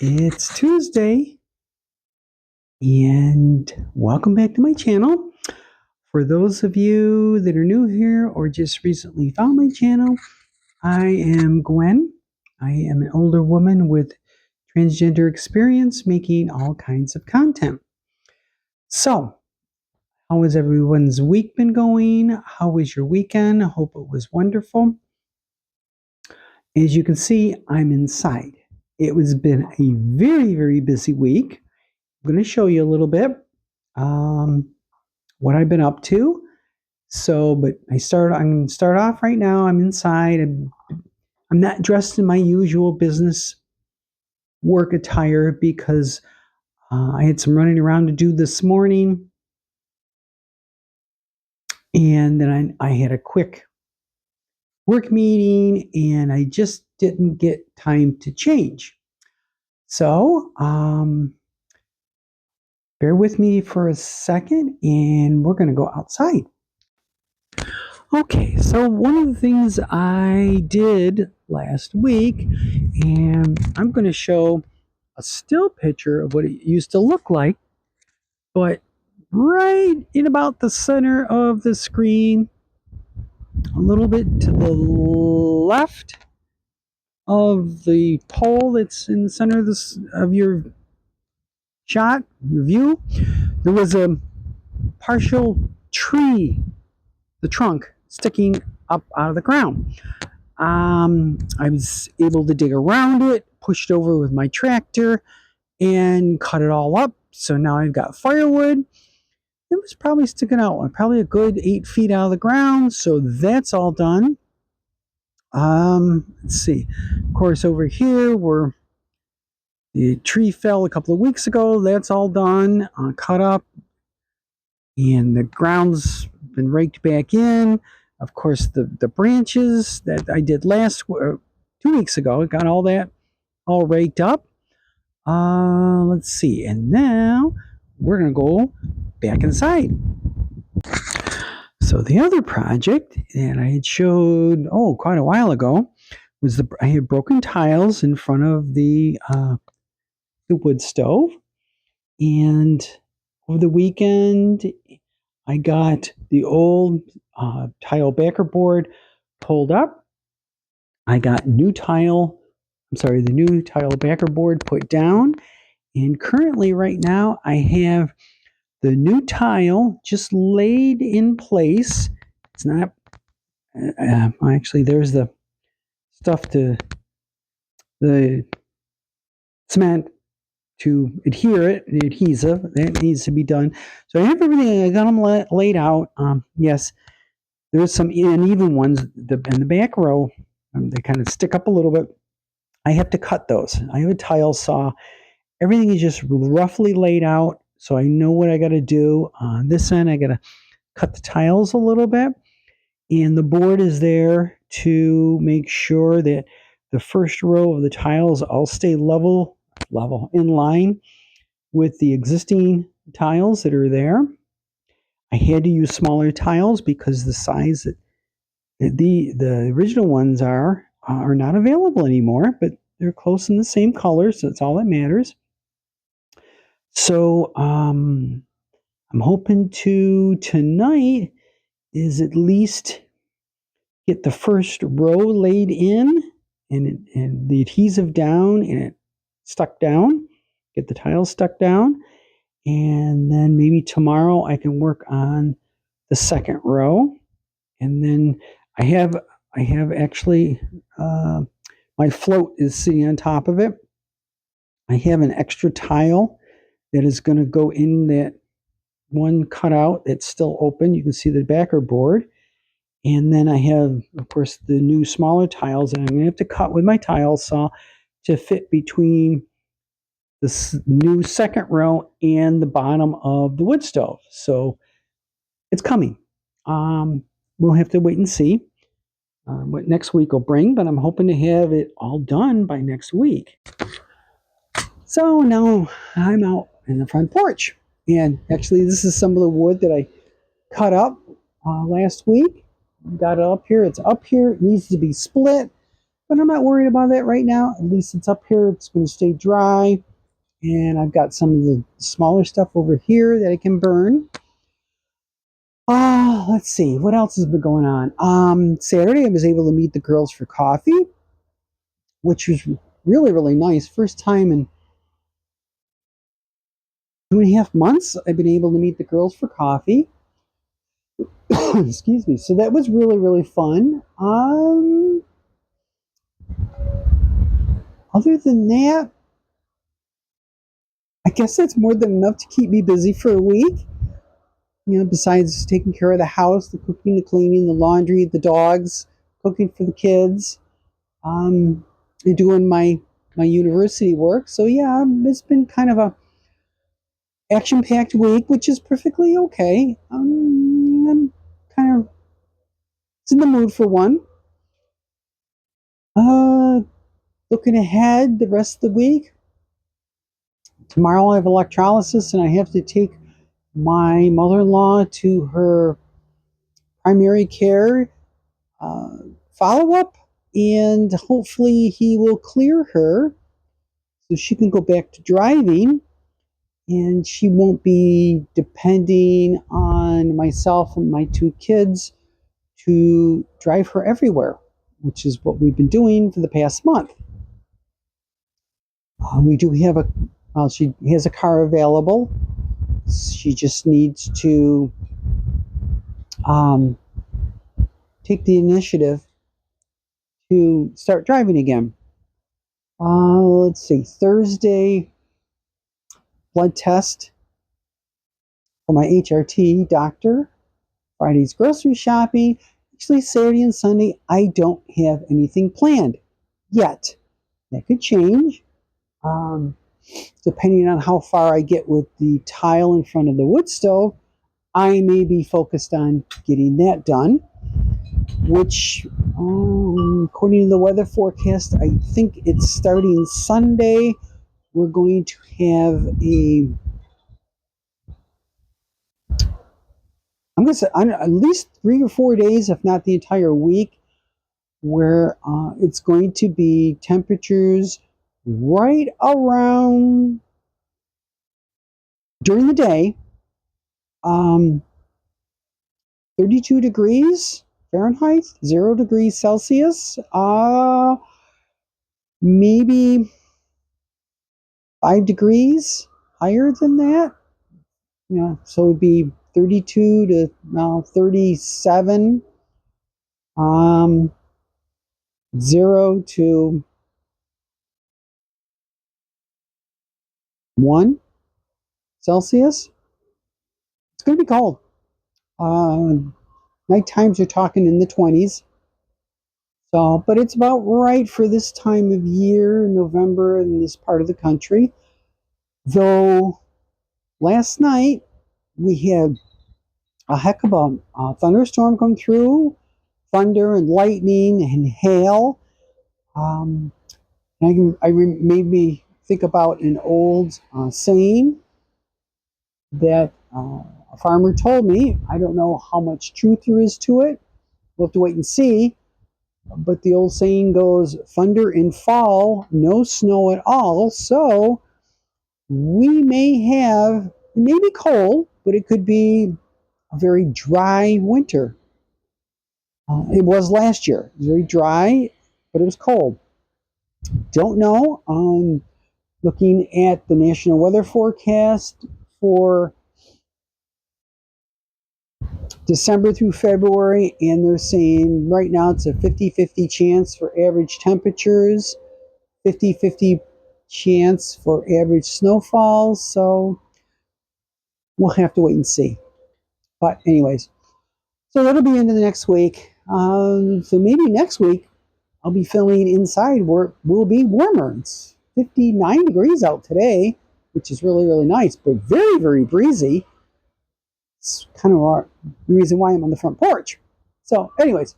It's Tuesday, and welcome back to my channel. For those of you that are new here or just recently found my channel, I am Gwen. I am an older woman with transgender experience making all kinds of content. So, how has everyone's week been going? How was your weekend? I hope it was wonderful. As you can see, I'm inside. It has been a very, very busy week. I'm going to show you a little bit what I've been up to. But I'm going to start off right now. I'm inside. I'm not dressed in my usual business work attire because I had some running around to do this morning. And then I had a quick work meeting and I just didn't get time to change. So, bear with me for a second and we're going to go outside. Okay, so one of the things I did last week, and I'm going to show a still picture of what it used to look like, but right in about the center of the screen, a little bit to the left of the pole that's in the center of your shot, your view, there was a partial tree, the trunk sticking up out of the ground. I was able to dig around it, push it over with my tractor, and cut it all up. So now I've got firewood. It was probably sticking out probably a good 8 feet out of the ground. So that's all done. Let's see. Of course, over here where the tree fell a couple of weeks ago, that's all done, cut up, and the ground's been raked back in. Of course, the branches that I did 2 weeks ago, I got all that all raked up. Let's see, and now we're gonna go back inside. So the other project that I had showed quite a while ago was I had broken tiles in front of the wood stove, and over the weekend I got the old tile backer board pulled up. I got the new tile backer board put down. And currently right now I have the new tile just laid in place. It's not, actually there's the stuff the cement to adhere it, the adhesive, that needs to be done. So I have everything, I got them laid out. Yes, there's some uneven ones in the back row. They kind of stick up a little bit. I have to cut those. I have a tile saw. Everything is just roughly laid out, so I know what I got to do. On this end, I got to cut the tiles a little bit, and the board is there to make sure that the first row of the tiles all stay level in line with the existing tiles that are there. I had to use smaller tiles because the size that the original ones are not available anymore, but they're close in the same color, so that's all that matters. So I'm hoping to tonight is at least get the first row laid in and the adhesive down and it stuck down, get the tiles stuck down, and then maybe tomorrow I can work on the second row. And then I have actually my float is sitting on top of it. I have an extra tile that is going to go in that one cutout that's still open. You can see the backer board. And then I have, of course, the new smaller tiles that I'm going to have to cut with my tile saw to fit between this new second row and the bottom of the wood stove. So it's coming. We'll have to wait and see what next week will bring, but I'm hoping to have it all done by next week. So now I'm out in the front porch. And actually, this is some of the wood that I cut up last week. Got it up here. It's up here. It needs to be split. but I'm not worried about that right now. At least it's up here. It's going to stay dry. And I've got some of the smaller stuff over here that I can burn. Let's see. What else has been going on? Saturday, I was able to meet the girls for coffee, which was really, really nice. First time in 2.5 months, I've been able to meet the girls for coffee. Excuse me. So that was really, really fun. Other than that, I guess that's more than enough to keep me busy for a week. Besides taking care of the house, the cooking, the cleaning, the laundry, the dogs, cooking for the kids, and doing my university work. So yeah, it's been kind of a action-packed week, which is perfectly okay. I'm kind of in the mood for one. Looking ahead the rest of the week. Tomorrow I have electrolysis, and I have to take my mother-in-law to her primary care uh, follow-up, and hopefully he will clear her so she can go back to driving, and she won't be depending on myself and my two kids to drive her everywhere, which is what we've been doing for the past month. We do have she has a car available. She just needs to um, take the initiative to start driving again. Let's see, Thursday, blood test for my HRT doctor. Friday's grocery shopping. Actually, Saturday and Sunday, I don't have anything planned yet. That could change depending on how far I get with the tile in front of the wood stove. I may be focused on getting that done, which, according to the weather forecast, I think it's starting Sunday. We're going to have I'm going to say at least 3 or 4 days, if not the entire week, where it's going to be temperatures right around during the day, um, 32 degrees Fahrenheit, 0 degrees Celsius, maybe 5 degrees higher than that. So it'd be 32 to now 37, 0 to 1 Celsius. It's going to be cold. Night times are talking in the 20s. So, but it's about right for this time of year, November, in this part of the country. Though last night we had a heck of a thunderstorm come through, thunder and lightning and hail. Made me think about an old saying that a farmer told me. I don't know how much truth there is to it. We'll have to wait and see. But the old saying goes, thunder and fall, no snow at all. So we may have, it may be cold, but it could be a very dry winter. It was last year. It was very dry, but it was cold. Don't know. Looking at the national weather forecast for December through February, and they're saying right now it's a 50-50 chance for average temperatures, 50-50 chance for average snowfall. So we'll have to wait and see. But anyways, so that'll be into the next week. So maybe next week I'll be filming inside where it will be warmer. It's 59 degrees out today, which is really, really nice, but very, very breezy. It's kind of the reason why I'm on the front porch. So anyways,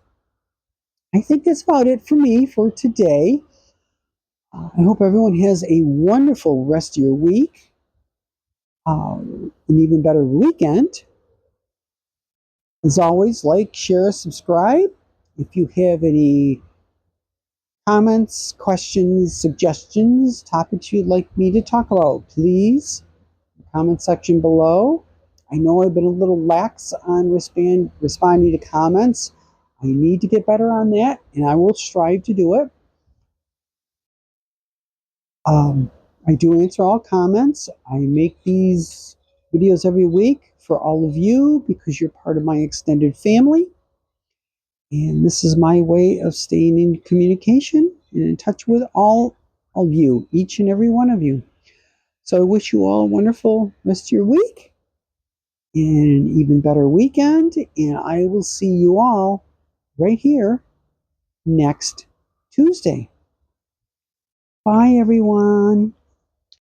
I think that's about it for me for today. I hope everyone has a wonderful rest of your week, an even better weekend. As always, like, share, subscribe. If you have any Comments, questions, suggestions, topics you'd like me to talk about, please. Comment section below. I know I've been a little lax on responding to comments. I need to get better on that, and I will strive to do it. I do answer all comments. I make these videos every week for all of you because you're part of my extended family. And this is my way of staying in communication and in touch with all of you, each and every one of you. So I wish you all a wonderful rest of your week and an even better weekend. And I will see you all right here next Tuesday. Bye, everyone.